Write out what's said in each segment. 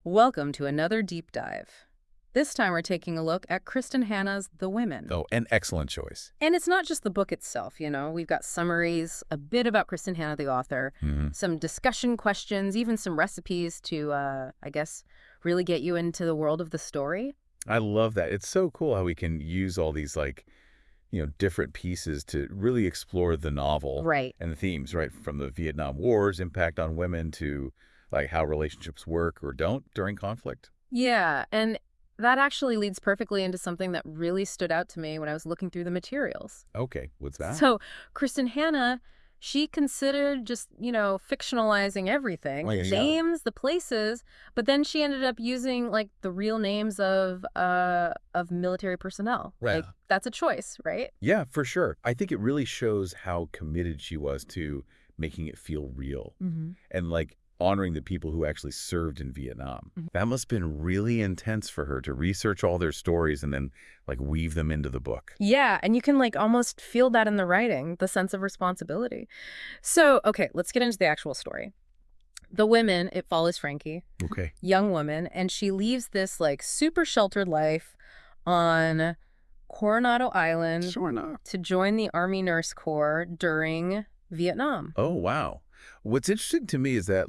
Welcome to another deep dive. This time we're taking a look at Kristin Hannah's The Women. Oh, an excellent choice. And it's not just the book itself, We've got summaries, a bit about Kristin Hannah, the author, some discussion questions, even some recipes to, I guess, really get you into the world of the story. I love that. It's so cool how we can use all these, different pieces to really explore the novel. Right. And the themes, right? From the Vietnam War's impact on women to, how relationships work or don't during conflict. Yeah, and that actually leads perfectly into something that really stood out to me when I was looking through the materials. Okay, what's that? So, Kristin Hannah, she considered just, fictionalizing everything, Oh, yeah. names, the places, but then she ended up using, the real names of military personnel. Right. That's a choice, right? Yeah, for sure. I think it really shows how committed she was to making it feel real. And, honoring the people who actually served in Vietnam. That must have been really intense for her to research all their stories and then, weave them into the book. Yeah, and you can, almost feel that in the writing, the sense of responsibility. So, okay, let's get into the actual story. The Women, it follows Frankie, Okay. young woman, and she leaves this, super sheltered life on Coronado Island Sure enough. to join the Army Nurse Corps during Vietnam. Oh, wow. What's interesting to me is that,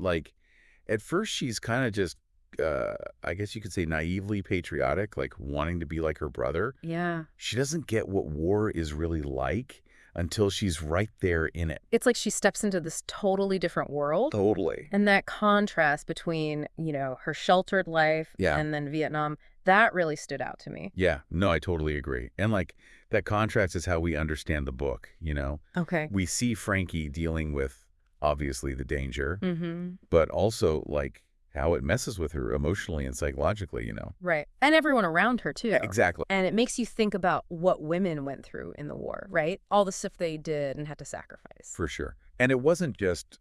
at first she's kind of just, I guess you could say naively patriotic, wanting to be like her brother. Yeah. She doesn't get what war is really like until she's right there in it. It's like she steps into this totally different world. Totally. And that contrast between, her sheltered life and then Vietnam, that really stood out to me. Yeah. No, I totally agree. And, that contrast is how we understand the book, Okay. We see Frankie dealing with, obviously, the danger, but also, how it messes with her emotionally and psychologically, Right. And everyone around her, too. Exactly. And it makes you think about what women went through in the war, right? All the stuff they did and had to sacrifice. For sure. And it wasn't just,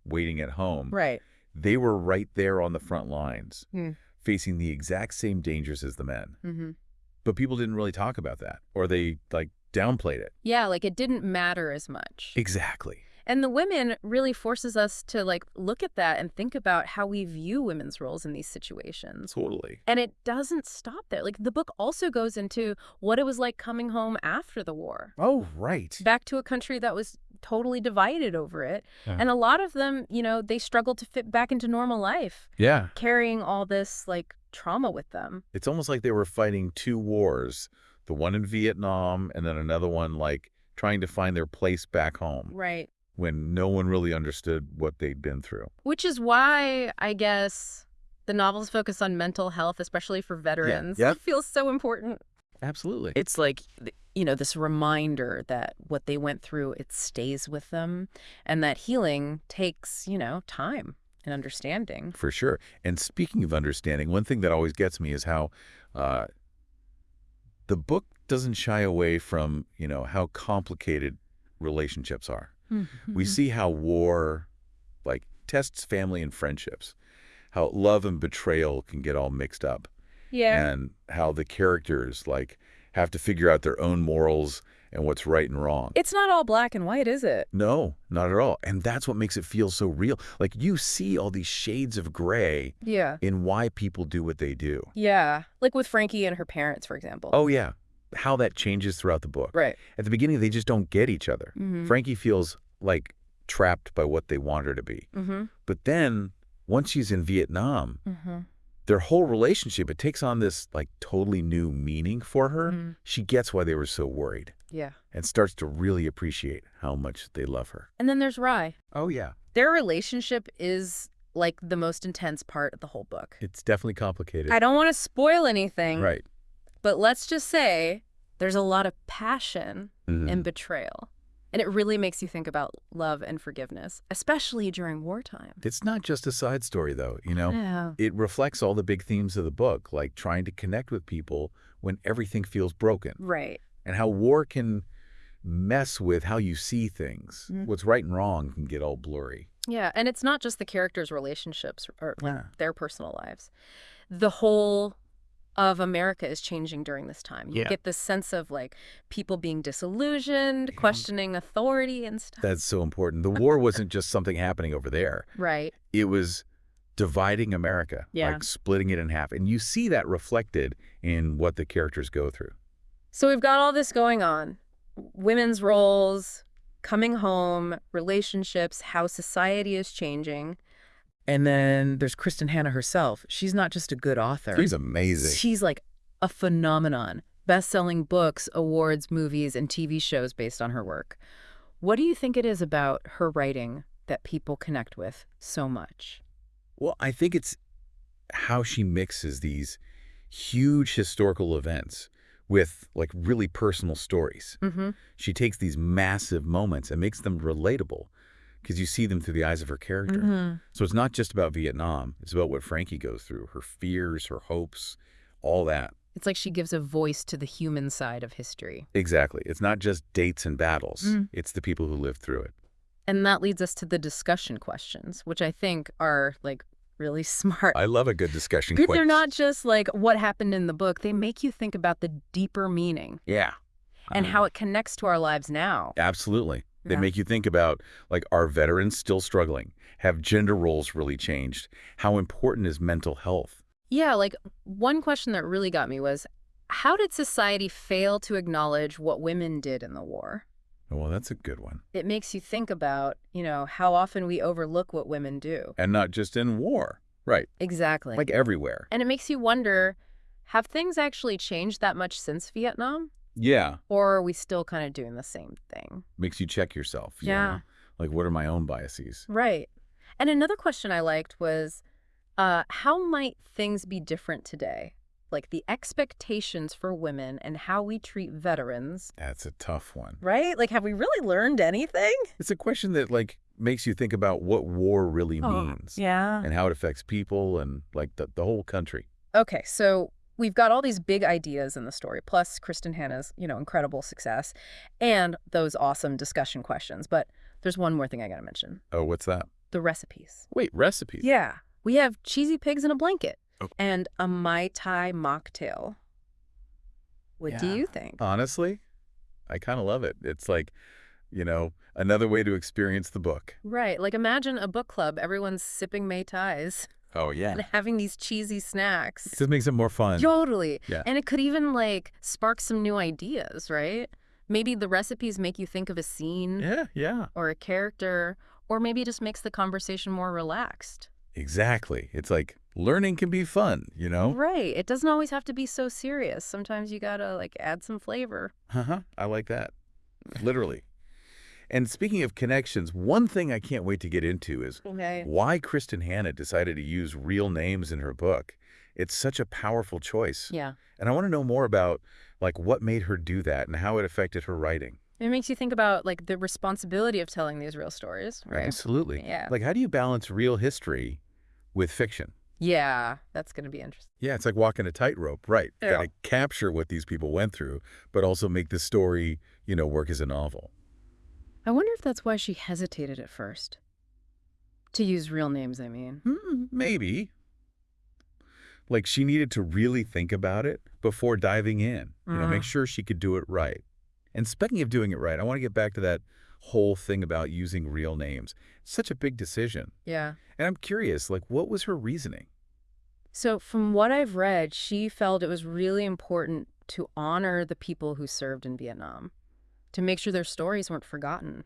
waiting at home. Right. They were right there on the front lines, facing the exact same dangers as the men. But people didn't really talk about that, or they, downplayed it. Yeah, it didn't matter as much. Exactly. And The Women really forces us to, look at that and think about how we view women's roles in these situations. Totally. And it doesn't stop there. The book also goes into what it was like coming home after the war. Oh, right. Back to a country that was totally divided over it. Yeah. And a lot of them, they struggled to fit back into normal life. Yeah. Carrying all this, trauma with them. It's almost like they were fighting two wars, the one in Vietnam and then another one, trying to find their place back home. Right. When no one really understood what they'd been through. Which is why, I guess, the novels focus on mental health, especially for veterans. Yeah. It feels so important. Absolutely. It's this reminder that what they went through, it stays with them, and that healing takes, time and understanding. For sure. And speaking of understanding, one thing that always gets me is how the book doesn't shy away from, how complicated relationships are. We see how war, tests family and friendships, how love and betrayal can get all mixed up. Yeah. And how the characters, have to figure out their own morals and what's right and wrong. It's not all black and white, is it? No, not at all. And that's what makes it feel so real. You see all these shades of gray in why people do what they do. Yeah. With Frankie and her parents, for example. Oh, yeah. How that changes throughout the book. Right. At the beginning, they just don't get each other. Frankie feels trapped by what they want her to be. But then, once she's in Vietnam, their whole relationship, it takes on this totally new meaning for her. She gets why they were so worried. Yeah. And starts to really appreciate how much they love her. And then there's Rye. Oh, yeah. Their relationship is the most intense part of the whole book. It's definitely complicated. I don't want to spoil anything. Right. But let's just say there's a lot of passion and betrayal. And it really makes you think about love and forgiveness, especially during wartime. It's not just a side story, though, Yeah. It reflects all the big themes of the book, like trying to connect with people when everything feels broken. Right. And how war can mess with how you see things. What's right and wrong can get all blurry. Yeah, and it's not just the characters' relationships or their personal lives. The whole of America is changing during this time. You get this sense of people being disillusioned, questioning authority and stuff. That's so important. The war wasn't just something happening over there. Right. It was dividing America, Yeah. like splitting it in half. And you see that reflected in what the characters go through. So we've got all this going on. Women's roles, coming home, relationships, how society is changing. And then there's Kristin Hannah herself. She's not just a good author. She's amazing. She's like a phenomenon. Best-selling books, awards, movies, and TV shows based on her work. What do you think it is about her writing that people connect with so much? Well, I think it's how she mixes these huge historical events with like really personal stories. Mm-hmm. She takes these massive moments and makes them relatable because you see them through the eyes of her character. Mm-hmm. So it's not just about Vietnam. It's about what Frankie goes through, her fears, her hopes, all that. It's like she gives a voice to the human side of history. Exactly. It's not just dates and battles. It's the people who lived through it. And that leads us to the discussion questions, which I think are like really smart. I love a good discussion Good, question. they're not just like what happened in the book. They make you think about the deeper meaning. Yeah. And how it connects to our lives now. Absolutely. They Yeah. make you think about, like, are veterans still struggling? Have gender roles really changed? How important is mental health? Yeah, like one question that really got me was, how did society fail to acknowledge what women did in the war? Well, that's a good one. It makes you think about, how often we overlook what women do. And not just in war. Right. Exactly. Like everywhere. And it makes you wonder, have things actually changed that much since Vietnam? Yeah. Or are we still kind of doing the same thing? Makes you check yourself. you Yeah. know? Like, what are my own biases? Right. And another question I liked was, how might things be different today? Like the expectations for women and how we treat veterans. That's a tough one. Right? Like, have we really learned anything? It's a question that, like, makes you think about what war really means. Yeah. And how it affects people and, like, the whole country. Okay, so we've got all these big ideas in the story, plus Kristin Hannah's, incredible success, and those awesome discussion questions. But there's one more thing I got to mention. Oh, what's that? The recipes. Wait, recipes? Yeah. We have cheesy pigs in a blanket. Okay. And a Mai Tai mocktail. What do you think? Honestly, I kind of love it. It's like, another way to experience the book. Right. Like, imagine a book club. Everyone's sipping Mai Tais Oh, yeah. and having these cheesy snacks. It just makes it more fun. Totally. Yeah. And it could even, spark some new ideas, right? Maybe the recipes make you think of a scene. Yeah. Or a character, or maybe it just makes the conversation more relaxed. Exactly. It's like learning can be fun, Right. It doesn't always have to be so serious. Sometimes you gotta, add some flavor. I like that. Literally. And speaking of connections, one thing I can't wait to get into is why Kristin Hannah decided to use real names in her book. It's such a powerful choice. Yeah. And I want to know more about, what made her do that and how it affected her writing. It makes you think about, the responsibility of telling these real stories, right? Absolutely. Yeah. How do you balance real history with fiction? Yeah, that's going to be interesting. Yeah, it's like walking a tightrope, right? Yeah. Got to capture what these people went through, but also make the story, work as a novel. I wonder if that's why she hesitated at first. To use real names, I mean. Maybe. She needed to really think about it before diving in, make sure she could do it right. And speaking of doing it right, I want to get back to that whole thing about using real names. It's such a big decision. Yeah. And I'm curious, what was her reasoning? So from what I've read, she felt it was really important to honor the people who served in Vietnam, to make sure their stories weren't forgotten,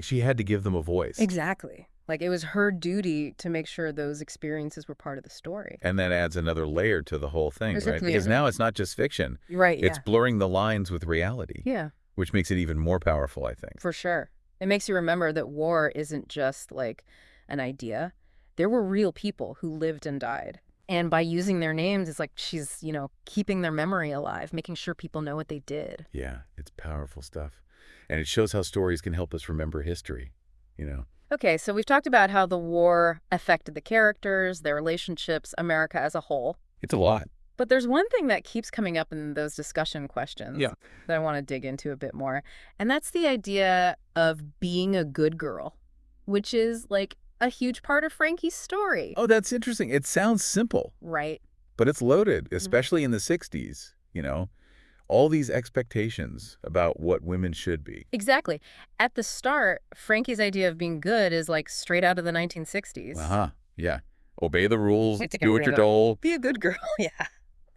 She had to give them a voice. Exactly. It was her duty to make sure those experiences were part of the story. And that adds another layer to the whole thing, right? Exactly. Because now it's not just fiction. Right, yeah. It's blurring the lines with reality. Yeah. Which makes it even more powerful, I think. For sure. It makes you remember that war isn't just an idea. There were real people who lived and died. And by using their names, it's like she's, keeping their memory alive, making sure people know what they did. Yeah, it's powerful stuff. And it shows how stories can help us remember history, Okay, so we've talked about how the war affected the characters, their relationships, America as a whole. It's a lot. But there's one thing that keeps coming up in those discussion questions that I want to dig into a bit more. And that's the idea of being a good girl, which is a huge part of Frankie's story. Oh, that's interesting. It sounds simple. Right. But it's loaded, especially in the 60s, all these expectations about what women should be. Exactly. At the start, Frankie's idea of being good is straight out of the 1960s. Yeah. Obey the rules, do what you're told. Be a good girl, yeah.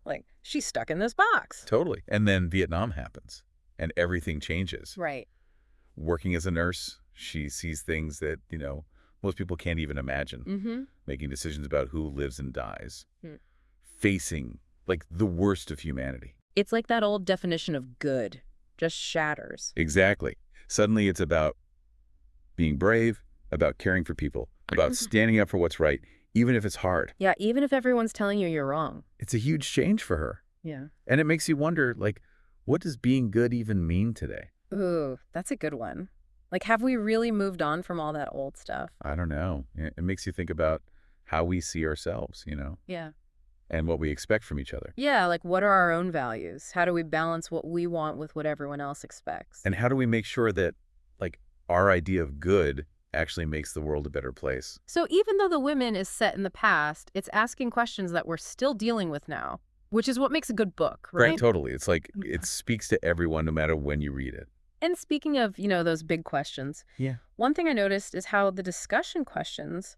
Like, she's stuck in this box. Totally. And then Vietnam happens, and everything changes. Right. Working as a nurse, she sees things that, most people can't even imagine. Making decisions about who lives and dies. Facing, like, the worst of humanity. It's like that old definition of good just shatters. Exactly. Suddenly it's about being brave, about caring for people, about standing up for what's right, even if it's hard. Yeah, even if everyone's telling you you're wrong. It's a huge change for her. Yeah. And it makes you wonder, like, what does being good even mean today? Ooh, that's a good one. Like, have we really moved on from all that old stuff? I don't know. It makes you think about how we see ourselves, Yeah. and what we expect from each other. Yeah, like, what are our own values? How do we balance what we want with what everyone else expects? And how do we make sure that, like, our idea of good actually makes the world a better place? So even though the women is set in the past, it's asking questions that we're still dealing with now, which is what makes a good book, right? Right, totally. It's like it speaks to everyone no matter when you read it. And speaking of, those big questions, one thing I noticed is how the discussion questions,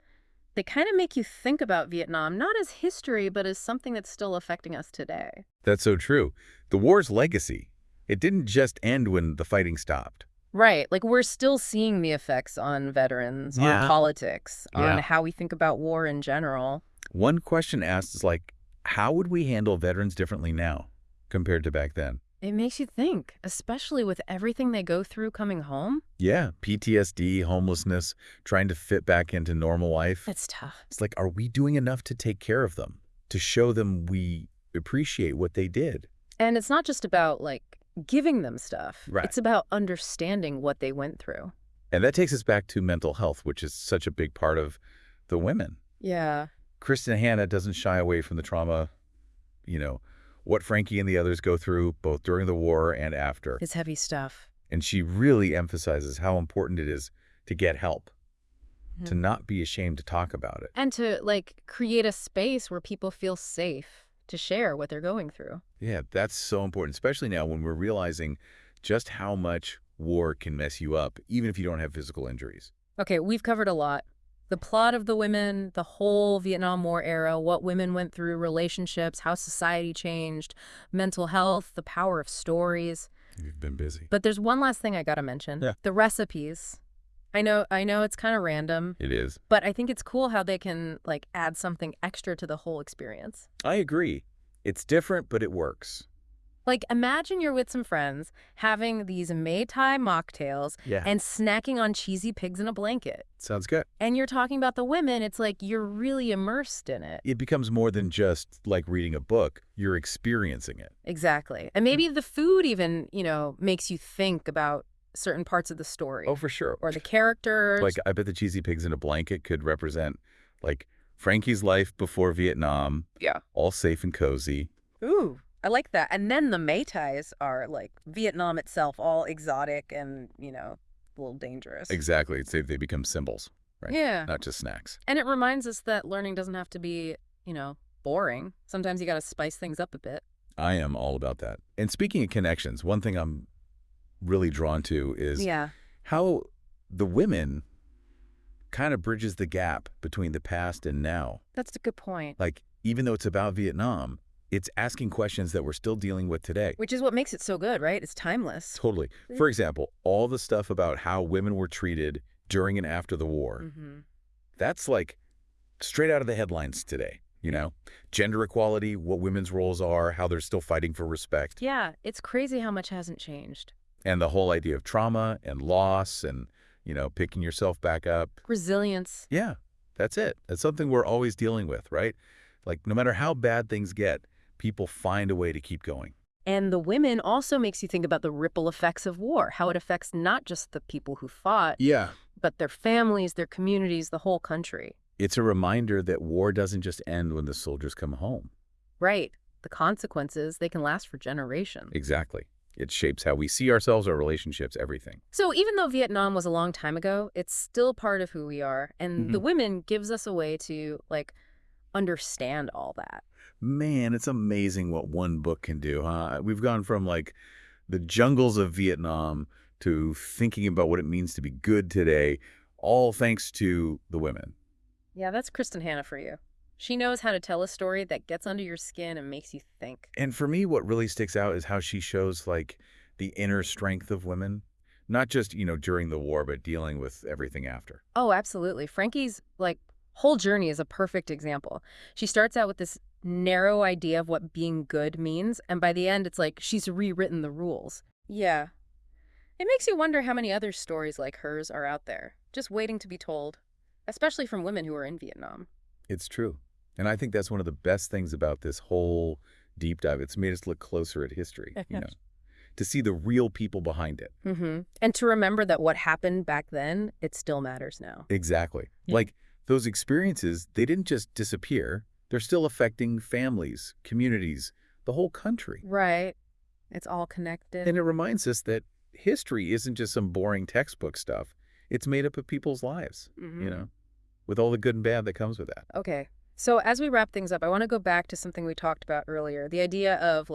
they kind of make you think about Vietnam, not as history, but as something that's still affecting us today. That's so true. The war's legacy, it didn't just end when the fighting stopped. Right. Like, we're still seeing the effects on veterans, on politics, on how we think about war in general. One question asked is like, how would we handle veterans differently now compared to back then? It makes you think, especially with everything they go through coming home. Yeah, PTSD, homelessness, trying to fit back into normal life. It's tough. It's like, are we doing enough to take care of them, to show them we appreciate what they did? And it's not just about, like, giving them stuff. Right. It's about understanding what they went through. And that takes us back to mental health, which is such a big part of the women. Yeah. Kristin Hannah doesn't shy away from the trauma, what Frankie and the others go through, both during the war and after. It's heavy stuff. And she really emphasizes how important it is to get help, to not be ashamed to talk about it. And to, like, create a space where people feel safe to share what they're going through. Yeah, that's so important, especially now when we're realizing just how much war can mess you up, even if you don't have physical injuries. Okay, we've covered a lot. The plot of the women, the whole Vietnam War era, what women went through, relationships, how society changed, mental health, the power of stories. You've been busy. But there's one last thing I gotta mention. Yeah. The recipes. I know it's kind of random. It is. But I think it's cool how they can, like, add something extra to the whole experience. I agree. It's different, but it works. Like, imagine you're with some friends having these Mai Tai mocktails and snacking on cheesy pigs in a blanket. Sounds good. And you're talking about the women. It's like you're really immersed in it. It becomes more than just like reading a book. You're experiencing it. Exactly. And maybe the food even, makes you think about certain parts of the story. Oh, for sure. Or the characters. Like, I bet the cheesy pigs in a blanket could represent, like, Frankie's life before Vietnam. Yeah. All safe and cozy. Ooh. I like that. And then the Mai Tais are, like, Vietnam itself, all exotic and, a little dangerous. Exactly. They become symbols, right? Yeah. Not just snacks. And it reminds us that learning doesn't have to be, boring. Sometimes you got to spice things up a bit. I am all about that. And speaking of connections, one thing I'm really drawn to is how the women kind of bridges the gap between the past and now. That's a good point. Like, even though it's about Vietnam, it's asking questions that we're still dealing with today. Which is what makes it so good, right? It's timeless. Totally. For example, all the stuff about how women were treated during and after the war, that's like straight out of the headlines today, Gender equality, what women's roles are, how they're still fighting for respect. Yeah, it's crazy how much hasn't changed. And the whole idea of trauma and loss and, picking yourself back up. Resilience. Yeah, that's it. That's something we're always dealing with, right? Like, no matter how bad things get, people find a way to keep going. And the women also makes you think about the ripple effects of war, how it affects not just the people who fought, but their families, their communities, the whole country. It's a reminder that war doesn't just end when the soldiers come home. Right. The consequences, they can last for generations. Exactly. It shapes how we see ourselves, our relationships, everything. So even though Vietnam was a long time ago, it's still part of who we are. And the women gives us a way to, like, understand all that. Man, it's amazing what one book can do, huh? We've gone from, like, the jungles of Vietnam to thinking about what it means to be good today, all thanks to the women. Yeah, that's Kristin Hannah for you. She knows how to tell a story that gets under your skin and makes you think. And for me, what really sticks out is how she shows, like, the inner strength of women. Not just, during the war, but dealing with everything after. Oh, absolutely. Frankie's, whole journey is a perfect example. She starts out with this narrow idea of what being good means, and by the end, it's like she's rewritten the rules. Yeah. It makes you wonder how many other stories like hers are out there, just waiting to be told, especially from women who are in Vietnam. It's true. And I think that's one of the best things about this whole deep dive. It's made us look closer at history, to see the real people behind it. And to remember that what happened back then, it still matters now. Exactly. Like, those experiences, they didn't just disappear. They're still affecting families, communities, the whole country. Right. It's all connected. And it reminds us that history isn't just some boring textbook stuff. It's made up of people's lives, with all the good and bad that comes with that. Okay. So as we wrap things up, I want to go back to something we talked about earlier, the idea of,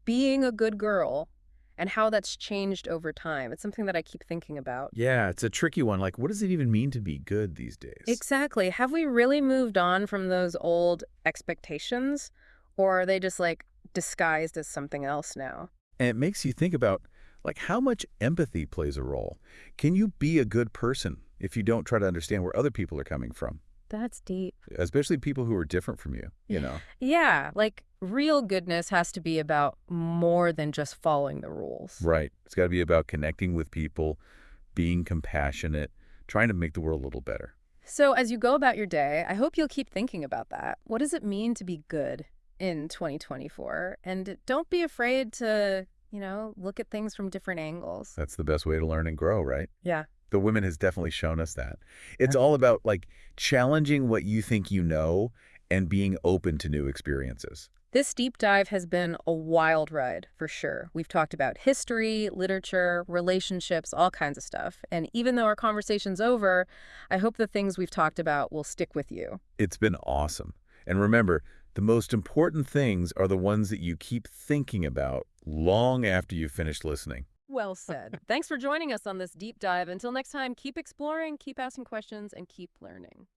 being a good girl and how that's changed over time. It's something that I keep thinking about. Yeah, it's a tricky one. Like, what does it even mean to be good these days? Exactly. Have we really moved on from those old expectations, or are they just, disguised as something else now? And it makes you think about, how much empathy plays a role. Can you be a good person if you don't try to understand where other people are coming from? That's deep. Especially people who are different from you, Yeah, real goodness has to be about more than just following the rules. Right. It's got to be about connecting with people, being compassionate, trying to make the world a little better. So as you go about your day, I hope you'll keep thinking about that. What does it mean to be good in 2024? And don't be afraid to, look at things from different angles. That's the best way to learn and grow, right? Yeah. The women has definitely shown us that. It's all about, challenging what you think you know and being open to new experiences. This deep dive has been a wild ride, for sure. We've talked about history, literature, relationships, all kinds of stuff. And even though our conversation's over, I hope the things we've talked about will stick with you. It's been awesome. And remember, the most important things are the ones that you keep thinking about long after you've finished listening. Well said. Thanks for joining us on this deep dive. Until next time, keep exploring, keep asking questions, and keep learning.